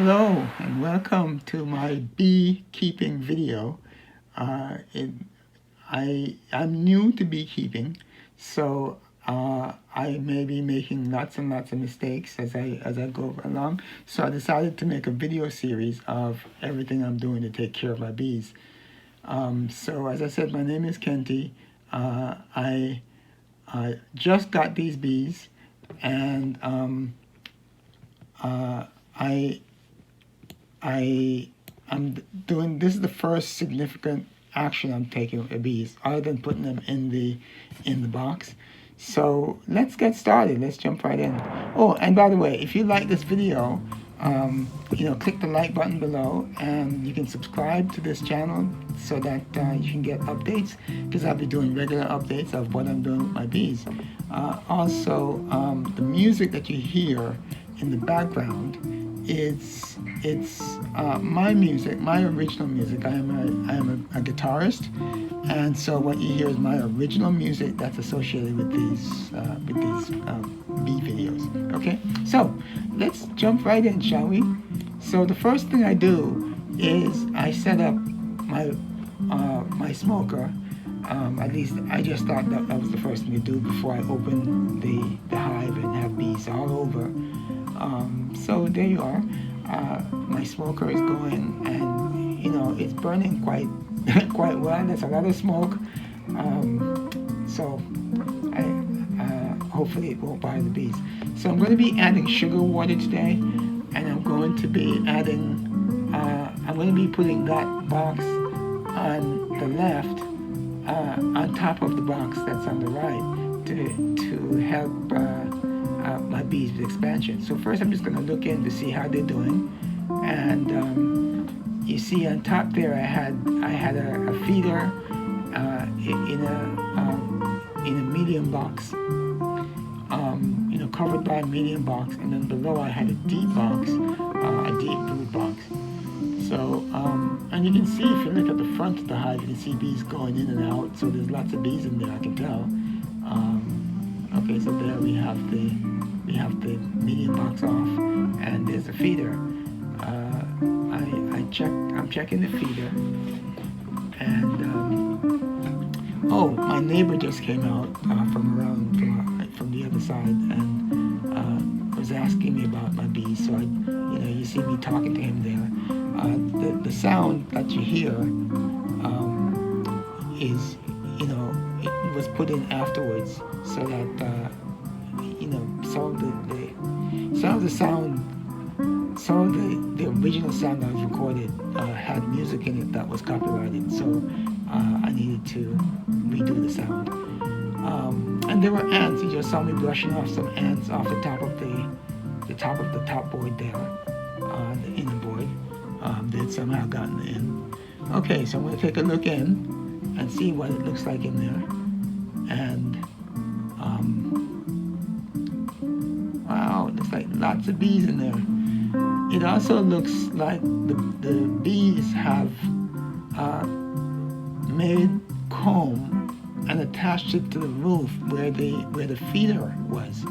Hello and welcome to my beekeeping video. I'm new to beekeeping, so I may be making lots and lots of mistakes as I go along. So I decided to make a video series of everything I'm doing to take care of my bees. So as I said, my name is Kenti. I just got these bees, and I I'm doing this is the first significant action I'm taking with bees, other than putting them in the box. So let's get started. Let's jump right in. Oh, and by the way, if you like this video, click the like button below, and you can subscribe to this channel so that you can get updates, because I'll be doing regular updates of what I'm doing with my bees. Also, the music that you hear in the background, it's my music, my original music. I am a guitarist, and so what you hear is my original music that's associated with these bee videos. Okay, so let's jump right in, shall we? So the first thing I do is I set up my smoker. At least I just thought that was the first thing to do before I open the hive and have bees all over. So there you are. My smoker is going, and it's burning quite quite well. There's a lot of smoke. So hopefully it won't bother the bees. So I'm going to be adding sugar water today, and I'm going to be adding. I'm going to be putting that box on the left, on top of the box that's on the right, to help my bees with expansion. So first I'm just going to look in to see how they're doing, and you see on top there I had a feeder in a medium box, covered by a medium box, and then below I had a deep box, a deep brood box. So, and you can see, if you look at the front of the hive, you can see bees going in and out. So there's lots of bees in there, I can tell. Okay, so there we have the medium box off, and there's a feeder. I'm checking the feeder, and oh, my neighbor just came out from the other side, and was asking me about my bees. So you see me talking to him there. The sound that you hear is, it was put in afterwards, so that some of the original sound that was recorded had music in it that was copyrighted. So I needed to redo the sound. And there were ants. You just saw me brushing off some ants off the top of the top board there, the inner board. They'd somehow gotten in. Okay, so I'm going to take a look in and see what it looks like in there. And wow, it looks like lots of bees in there. It also looks like the bees have made comb and attached it to the roof where the feeder was.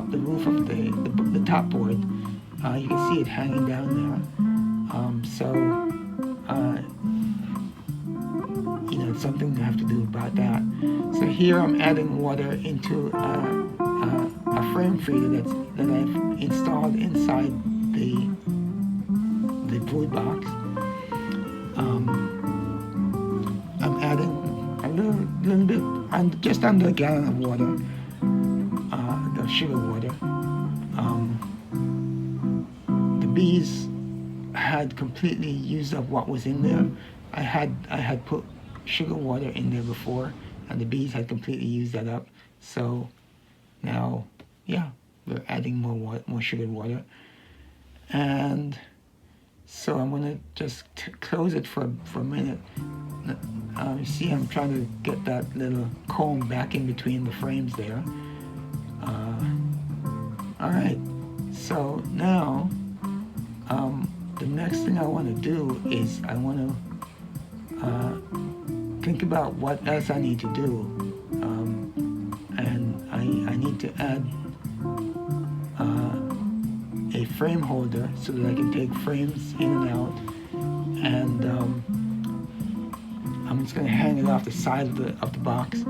The roof of the top board, you can see it hanging down there. It's something to have to do about that. So here I'm adding water into a frame feeder that I've installed inside the brood box. I'm adding a little bit, just under a gallon of water. Sugar water. The bees had completely used up what was in there. I had put sugar water in there before, and the bees had completely used that up. So now, yeah, we're adding more sugar water. And so I'm going to just close it for a minute. You see, I'm trying to get that little comb back in between the frames there. All right, so now the next thing I want to do is I want to think about what else I need to do. And I need to add a frame holder so that I can take frames in and out. And I'm just going to hang it off the side of the box.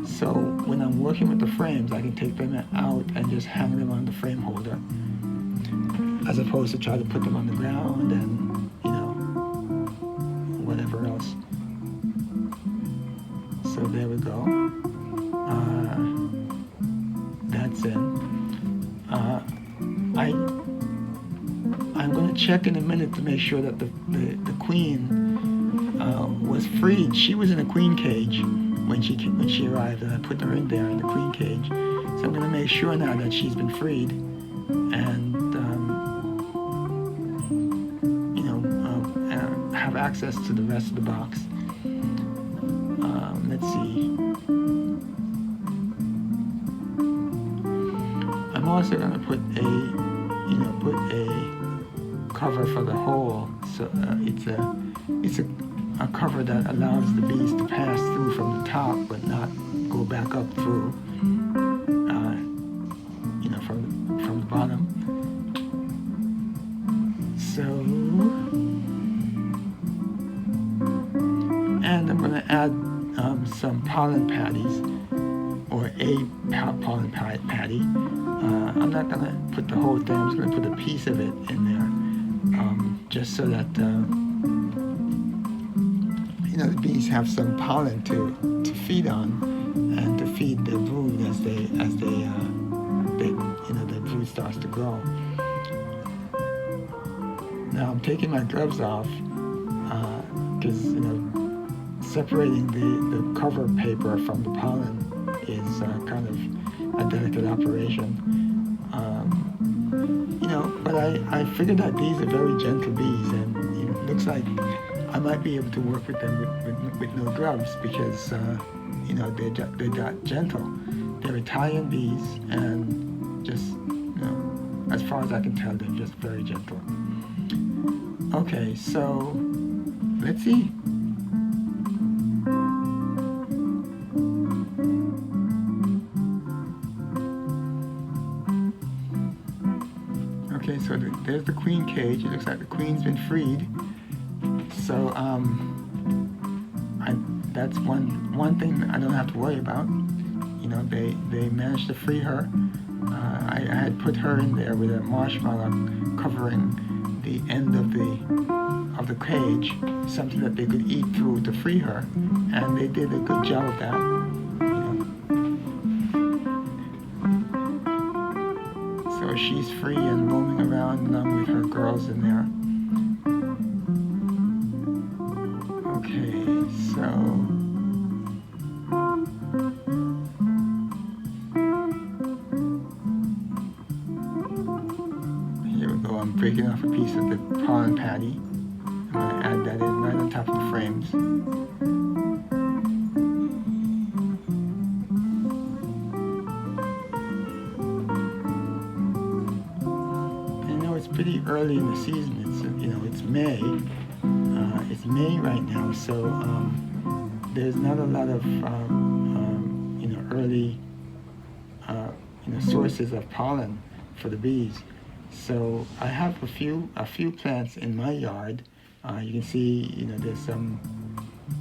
So when I'm working with the frames, I can take them out and just hang them on the frame holder, as opposed to try to put them on the ground and, you know, whatever else. So there we go. That's in. I'm going to check in a minute to make sure that the queen was freed. She was in a queen cage when she arrived, and I put her in there in the queen cage. So I'm going to make sure now that she's been freed, and you know, have access to the rest of the box. Let's see. I'm also going to put a cover for the hole. So it's a cover that allows the bees to pass through from the top, but not go back up through, you know, from the bottom. So, and I'm going to add some pollen patties, or a pollen patty. I'm not going to put the whole thing. I'm just going to put a piece of it in there, just so that you know, the bees have some pollen to feed on, and to feed their brood as they you know, their brood starts to grow. Now I'm taking my gloves off because you know, separating the cover paper from the pollen is kind of a delicate operation. You know, but I figured that these are very gentle bees, and you know, it looks like I might be able to work with them with no gloves, because you know, they're that gentle. They're Italian bees, and just, you know, as far as I can tell, they're just very gentle. Okay, so let's see. Okay, so there's the queen cage. It looks like the queen's been freed. So that's one thing I don't have to worry about. You know, they managed to free her. I had put her in there with a marshmallow covering the end of the cage, something that they could eat through to free her, and they did a good job of that. So she's free and roaming around along with her girls in there. Okay, so here we go. I'm breaking off a piece of the pollen patty. I'm going to add that in right on top of the frames. Pretty early in the season. It's, you know, it's May. It's May right now, so there's not a lot of you know, early you know, sources of pollen for the bees. So I have a few plants in my yard. You can see, you know, there's some.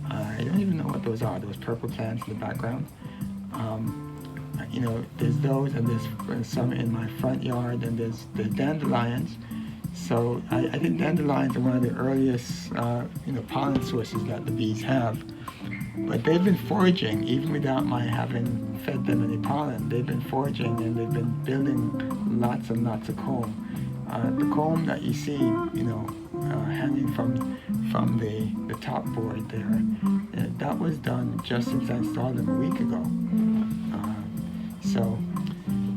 I don't even know what those are. Those purple plants in the background. You know, there's those, and there's some in my front yard, and there's dandelions. So I think dandelions are one of the earliest, you know, pollen sources that the bees have. But they've been foraging, even without my having fed them any pollen. They've been foraging, and they've been building lots and lots of comb. The comb that you see, you know, hanging from the top board there, that was done just since I installed them a week ago.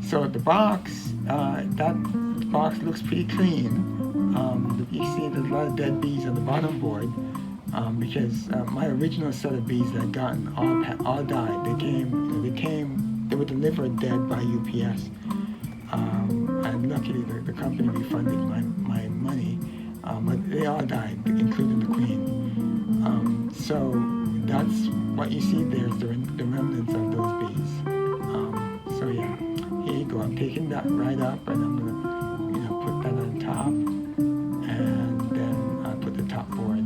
So the box, that box looks pretty clean. You see there's a lot of dead bees on the bottom board because my original set of bees that I'd gotten all died. They were delivered dead by UPS. And luckily the company refunded my money, but they all died, including the queen. So that's what you see there is the remnants of those bees. So yeah, here you go. I'm taking that right up, and I'm gonna, put that on top, and then I put the top board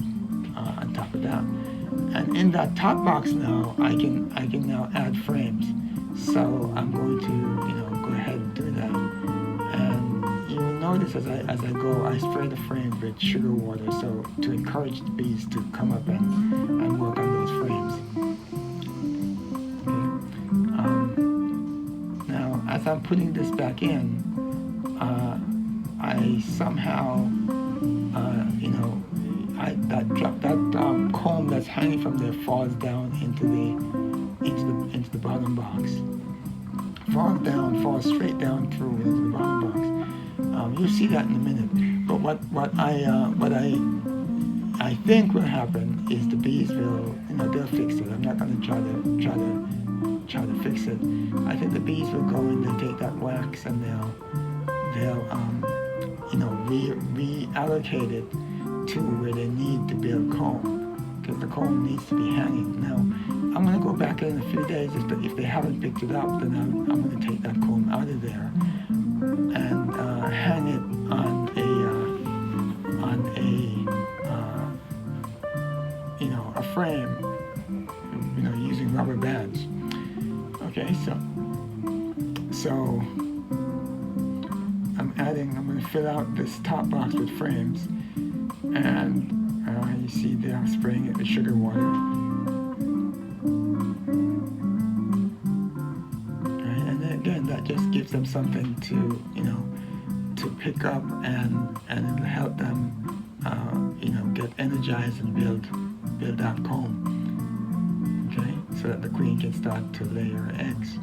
on top of that. And in that top box now, I can now add frames. So I'm going to, go ahead and do that. And you will notice as I go, I spray the frames with sugar water, so to encourage the bees to come up and work on those frames. Okay. Now, as I'm putting this back in, I somehow, that comb that's hanging from there falls down into the bottom box. Falls straight down through into the bottom box. You'll see that in a minute. But what I think will happen is the bees will, they'll fix it. I'm not going to try to fix it. I think the bees will go in and take that wax and they'll reallocate it to where they need to build comb, because the comb needs to be hanging. Now, I'm going to go back in a few days. If they haven't picked it up, then I'm going to take that comb out of there and hang it on a frame, using rubber bands. Okay, so I'm going to fill out this top box with frames, and you see there I'm spraying it with sugar water. And then again, that just gives them something to pick up, and it'll help them get energized and build that comb. Okay, so that the queen can start to lay her eggs.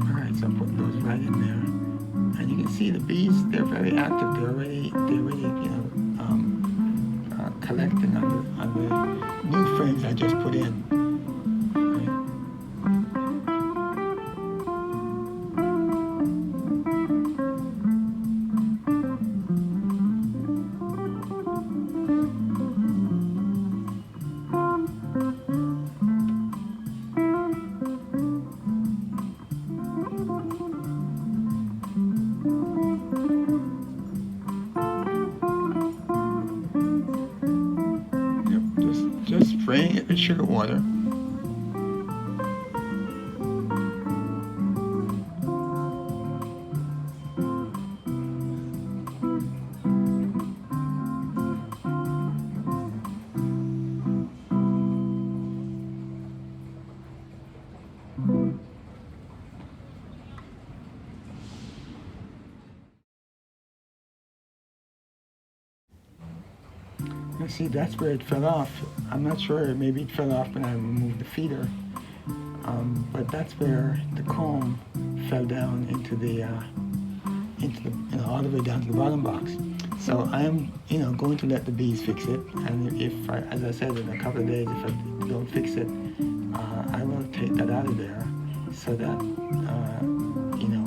Alright, so I'm putting those right in there. And you can see the bees, they're very active. They're already collecting on the new frames I just put in. Just spraying it with sugar water. See, that's where it fell off. I'm not sure, maybe it fell off when I removed the feeder, but that's where the comb fell down into the all the way down to the bottom box. So I'm going to let the bees fix it, and if I, as I said, in a couple of days, if I don't fix it, I will take that out of there so that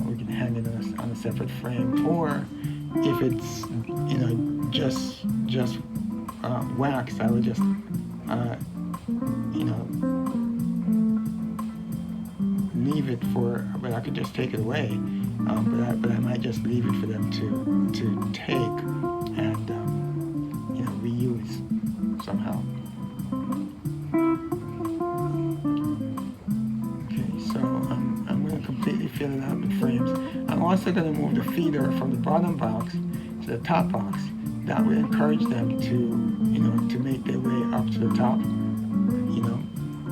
we can hang it on a separate frame, or if it's just wax, I would just leave it but I could just take it away, but I might just leave it for them to take and reuse somehow. Okay, so I'm going to completely fill it out with frames. I'm also going to move the feeder from the bottom box to the top box. That will encourage them to make their way up to the top.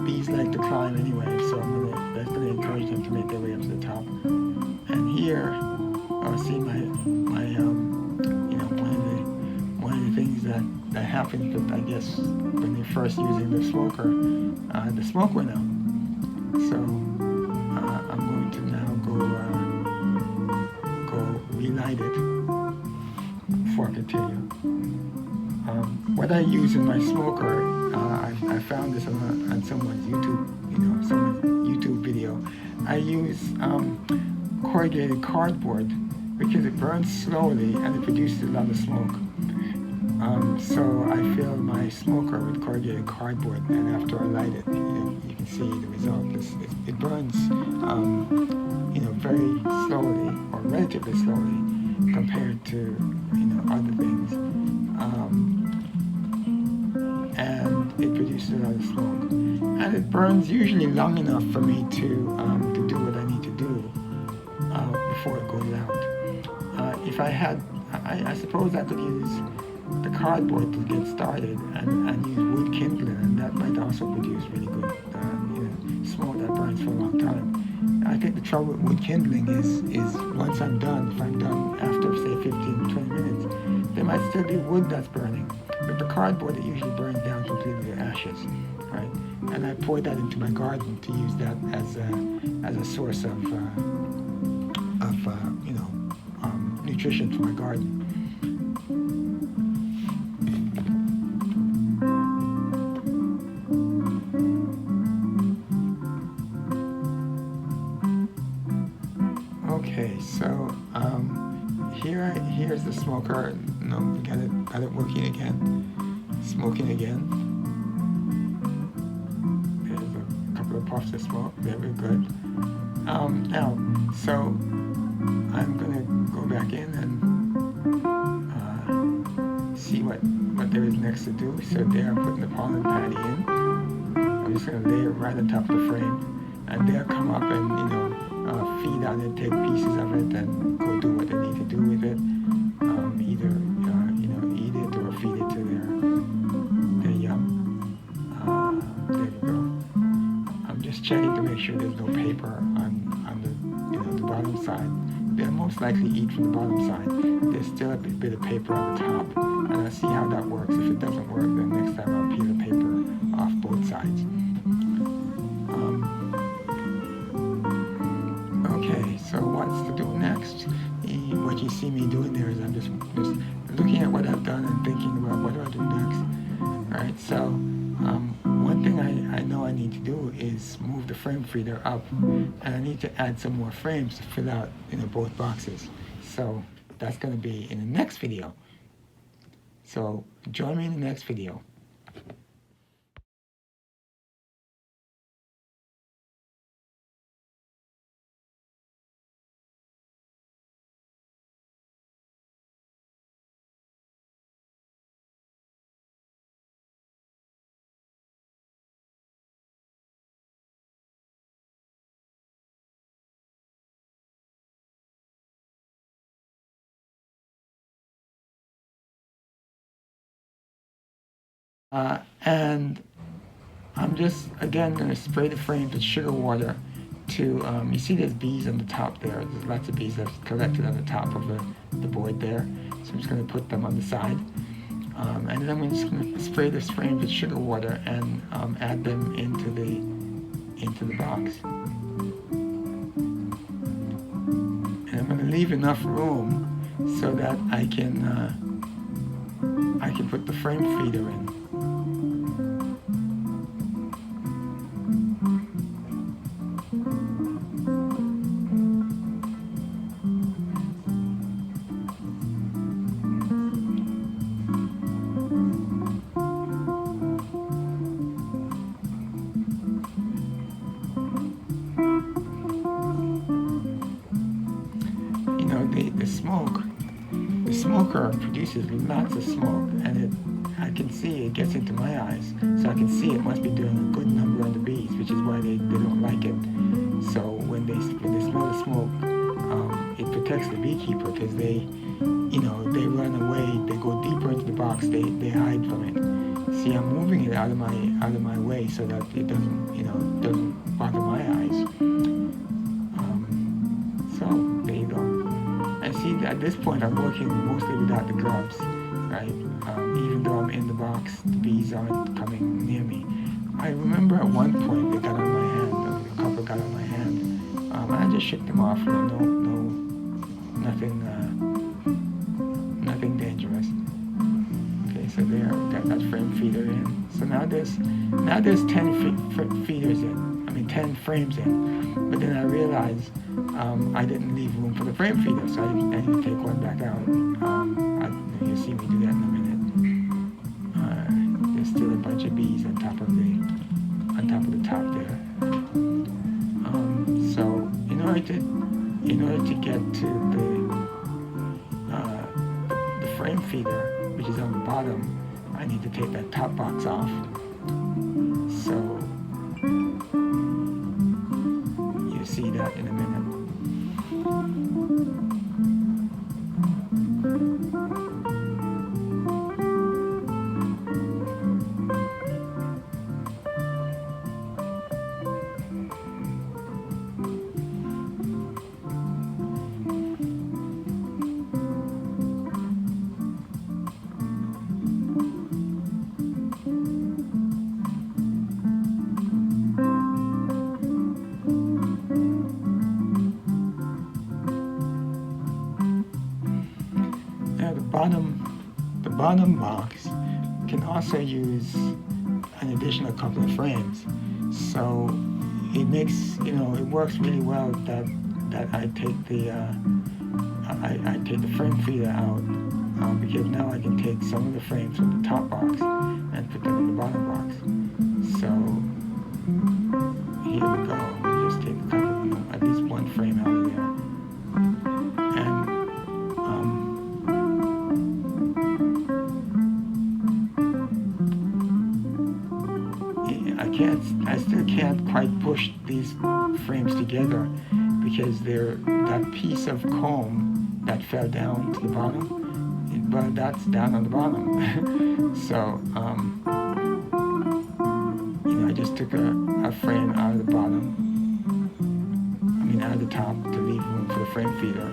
Bees like to climb anyway, so that's going to encourage them to make their way up to the top. And here, I'll see my one of the things that happens, but I guess when they're first using the smoker, the smoke went out. So I'm going to now go relight it. before I continue. What I use in my smoker, I found this on someone's YouTube video. I use corrugated cardboard because it burns slowly and it produces a lot of smoke. So I fill my smoker with corrugated cardboard, and after I light it, you can see the result. It burns, very slowly or relatively slowly compared to other things, and it produces a lot of smoke. And it burns usually long enough for me to do what I need to do before it goes out. If I had, I suppose I could use the cardboard to get started and use wood kindling, and that might also produce really good smoke that burns for a long time. I think the trouble with wood kindling is once I'm done, if I'm done after say 15 20 minutes, there might still be wood that's burning. With the cardboard, it usually burns down completely to ashes, right? And I pour that into my garden to use that as a source of nutrition for my garden. Okay, so here's the smoker. No, we got it working again, smoking again. There's a couple of puffs of smoke. Very good. Now, so I'm gonna go back in and see what there is next to do. So there, I'm putting the pollen patty in. I'm just gonna lay it right on top of the frame, and they'll come up and feed on it, take pieces of it, and go do what they need to do with it. Either eat it or feed it to their young. There we go. I'm just checking to make sure there's no paper on the bottom side. They'll most likely eat from the bottom side. There's still a bit of paper on the top, and I'll see how that works. If it doesn't work, then next time I'll peel the paper off both sides. Okay, so what's to do next? What you see me doing there is I'm just looking at what I've done and thinking about what do I do next. All right, so one thing I know I need to do is move the frame feeder up, and I need to add some more frames to fill out both boxes. So that's going to be in the next video. So join me in the next video. And I'm just, again, going to spray the frames with sugar water to, you see there's bees on the top there. There's lots of bees that's collected on the top of the board there. So I'm just going to put them on the side. And then I'm just going to spray this frame with sugar water and add them into the box. And I'm going to leave enough room so that I can put the frame feeder in. The smoker produces lots of smoke, and I can see it gets into my eyes, so I can see it must be doing a good number on the bees, which is why they don't like it. So when they smell the smoke, it protects the beekeeper because they run away, they go deeper into the box, they hide from it. See, I'm moving it out of my way so that it doesn't bother my eyes. So there you go. And see, at this point, I'm working mostly without the gloves, right? Even though I'm in the box, the bees aren't coming near me. I remember at one point they got on my hand, a couple got on my hand, and I just shook them off. Nothing dangerous. So there, got that frame feeder in. So now there's 10 feeders in. I mean 10 frames in. But then I realized I didn't leave room for the frame feeder, so I need to take one back out. You'll see me do that in a minute. There's still a bunch of bees on top of the top there. So in order to get to the frame feeder, which is on the bottom, I need to take that top box off. So you'll see that in a minute. The bottom box can also use an additional couple of frames. So it makes, it works really well that I take the I take the frame feeder out because now I can take some of the frames from the top box and put them in the bottom box. So here we go. We'll just take a couple, at least one frame out of there. And I still can't quite push these frames together because they're that piece of comb that fell down to the bottom, but that's down on the bottom. So I just took a frame out of the bottom, out of the top to leave room for the frame feeder.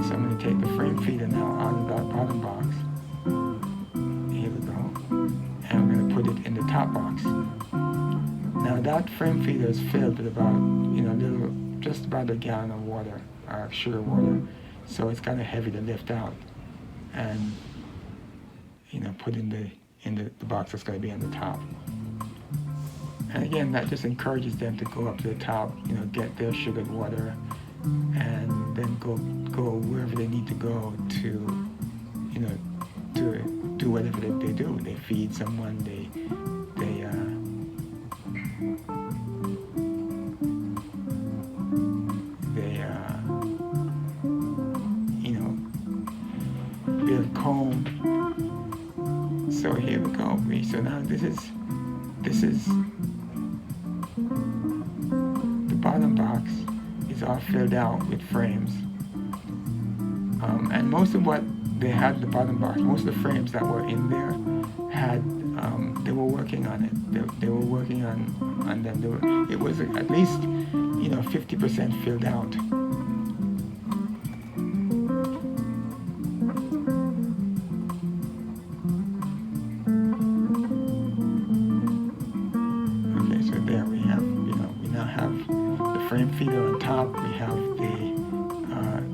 So I'm going to take the frame feeder now out of that bottom box. Here we go. And I'm going to put it in the top box. Now that frame feeder is filled with about, just about a gallon of water, sugar water. So it's kind of heavy to lift out and, put in the box that's going to be on the top. And again, that just encourages them to go up to the top, get their sugared water, and then go wherever they need to go to, to do whatever they do. They feed someone, they build comb. So here we go. So now this is the bottom box is all filled out with frames. And most of what they had in the bottom box, most of the frames that were in there had, they were working on it. They were working on them. It was at least, 50% filled out. Frame feeder on top. We have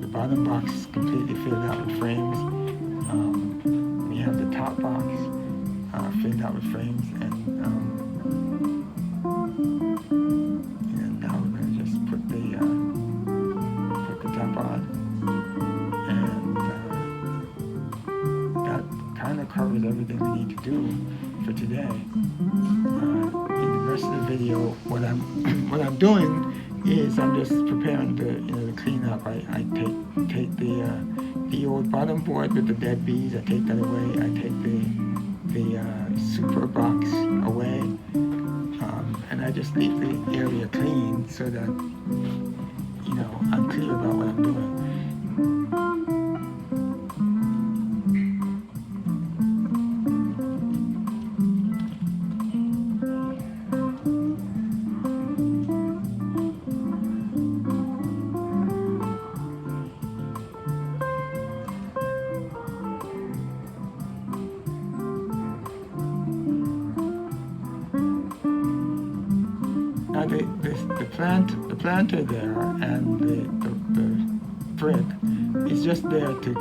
the bottom box completely filled out with frames. We have the top box filled out with frames, and now we're going to just put the top on, and that kind of covers everything we need to do for today. In the rest of the video, what I'm doing is I'm just preparing the cleanup. I take the old bottom board with the dead bees. I take that away. I take the super box away, and I just leave the area clean so that I'm clear about what I'm doing. Now the planter there and the brick is just there to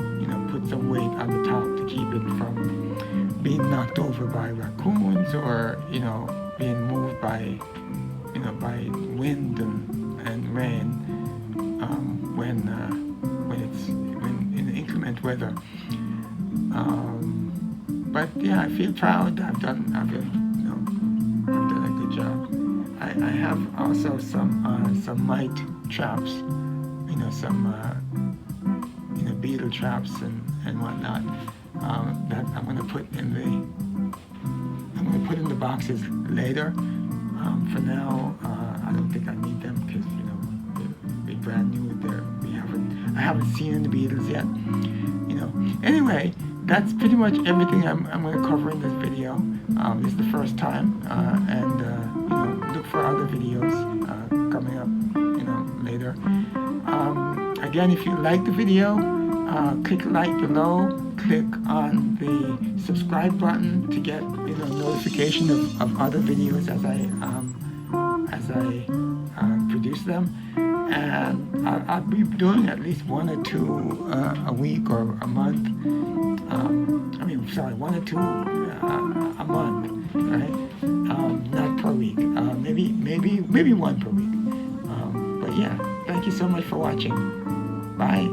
put some weight on the top to keep it from being knocked over by raccoons, or being moved by by wind and rain, when in inclement weather. But yeah, I feel proud. I've done a good job. I have also some mite traps, some beetle traps and whatnot, that I'm going to put in the boxes later. For now, I don't think I need them because they're brand new. I haven't seen any beetles yet. Anyway, that's pretty much everything I'm going to cover in this video. This is the first time, and look for other videos coming up, later. Again, if you like the video, click like below. Click on the subscribe button to get notification of other videos as I produce them. And I'll be doing at least one or two a week or a month. One or two a month, right? Not per week. Maybe one per week. But yeah, thank you so much for watching. Bye.